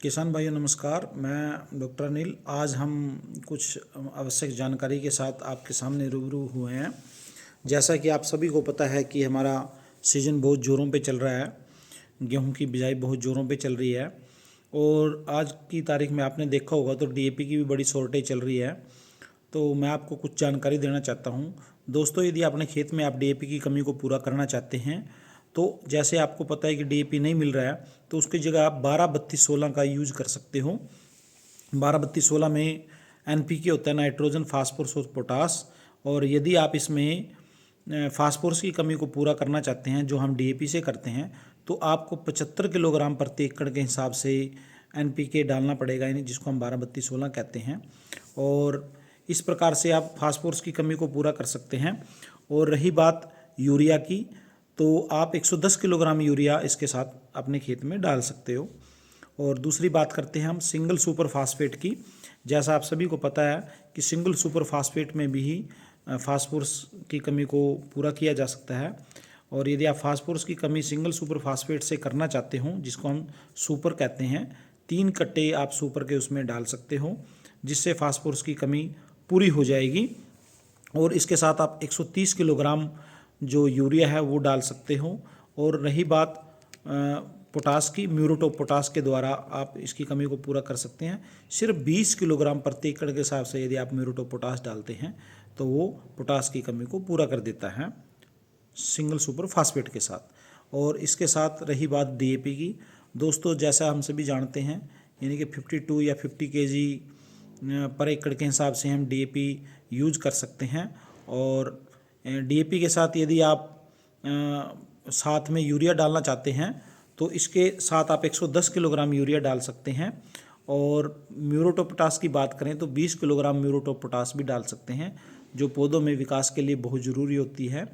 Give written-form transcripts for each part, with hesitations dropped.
किसान भाइयों नमस्कार। मैं डॉक्टर अनिल। आज हम कुछ आवश्यक जानकारी के साथ आपके सामने रूबरू हुए हैं। जैसा कि आप सभी को पता है कि हमारा सीज़न बहुत ज़ोरों पे चल रहा है, गेहूं की बिजाई बहुत ज़ोरों पे चल रही है और आज की तारीख में आपने देखा होगा तो डीएपी की भी बड़ी शॉर्टेज चल रही है। तो मैं आपको कुछ जानकारी देना चाहता हूं। दोस्तों, यदि अपने खेत में आप डीएपी की कमी को पूरा करना चाहते हैं तो जैसे आपको पता है कि डीएपी नहीं मिल रहा है तो उसकी जगह आप 12-32-16 का यूज कर सकते हो। 12-32-16 में एनपीके होता है, नाइट्रोजन फास्फोरस और पोटास। और यदि आप इसमें फास्फोरस की कमी को पूरा करना चाहते हैं जो हम डीएपी से करते हैं तो आपको 75 किलोग्राम प्रति एकड़ के हिसाब से एनपीके डालना पड़ेगा, यानी जिसको हम 12-32-16 कहते हैं। और इस प्रकार से आप फास्फोरस की कमी को पूरा कर सकते हैं। और रही बात यूरिया की, तो आप 110 किलोग्राम यूरिया इसके साथ अपने खेत में डाल सकते हो। और दूसरी बात करते हैं हम सिंगल सुपर फास्फेट की। जैसा आप सभी को पता है कि सिंगल सुपर फास्फेट में भी फास्फोरस की कमी को पूरा किया जा सकता है। और यदि आप फास्फोरस की कमी सिंगल सुपर फास्फेट से करना चाहते हो, जिसको हम सुपर कहते हैं, 3 कट्टे आप सुपर के उसमें डाल सकते हो, जिससे फास्फोरस की कमी पूरी हो जाएगी। और इसके साथ आप 130 किलोग्राम जो यूरिया है वो डाल सकते हो। और रही बात पोटास की, म्यूरेट पोटास के द्वारा आप इसकी कमी को पूरा कर सकते हैं। सिर्फ 20 किलोग्राम प्रति एकड़ के हिसाब से यदि आप म्यूरेट पोटास डालते हैं तो वो पोटास की कमी को पूरा कर देता है सिंगल सुपर फास्फेट के साथ। और इसके साथ रही बात डीएपी की, दोस्तों जैसा हम सभी जानते हैं, यानी कि 52 या 50 केजी पर एकड़ के हिसाब से हम डीएपी यूज कर सकते हैं। और डीएपी के साथ यदि आप साथ में यूरिया डालना चाहते हैं तो इसके साथ आप 110 किलोग्राम यूरिया डाल सकते हैं। और म्यूरेट ऑफ पोटास की बात करें तो 20 किलोग्राम म्यूरेट ऑफ पोटास भी डाल सकते हैं, जो पौधों में विकास के लिए बहुत ज़रूरी होती है।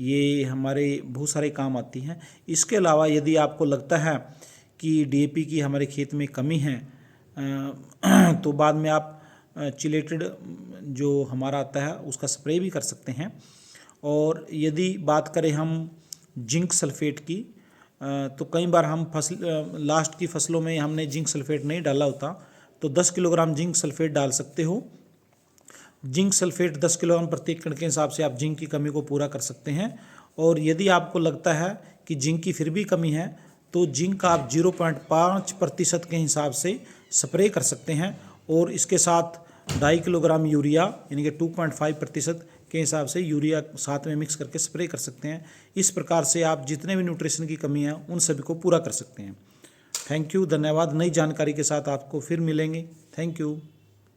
ये हमारे बहुत सारे काम आती हैं। इसके अलावा यदि आपको लगता है कि डीएपी की हमारे खेत में कमी है तो बाद में आप चिलेटेड जो हमारा आता है उसका स्प्रे भी कर सकते हैं। और यदि बात करें हम जिंक सल्फेट की, तो कई बार हम लास्ट की फसलों में हमने जिंक सल्फेट नहीं डाला होता, तो 10 किलोग्राम जिंक सल्फेट डाल सकते हो। जिंक सल्फेट 10 किलोग्राम प्रति एकड़ के हिसाब से आप जिंक की कमी को पूरा कर सकते हैं। और यदि आपको लगता है कि जिंक की फिर भी कमी है तो जिंक का आप 0.5% के हिसाब से स्प्रे कर सकते हैं। और इसके साथ 2.5 किलोग्राम यूरिया यानी कि 2.5% के हिसाब से यूरिया साथ में मिक्स करके स्प्रे कर सकते हैं। इस प्रकार से आप जितने भी न्यूट्रिशन की कमी है उन सभी को पूरा कर सकते हैं। थैंक यू, धन्यवाद। नई जानकारी के साथ आपको फिर मिलेंगे। Thank you.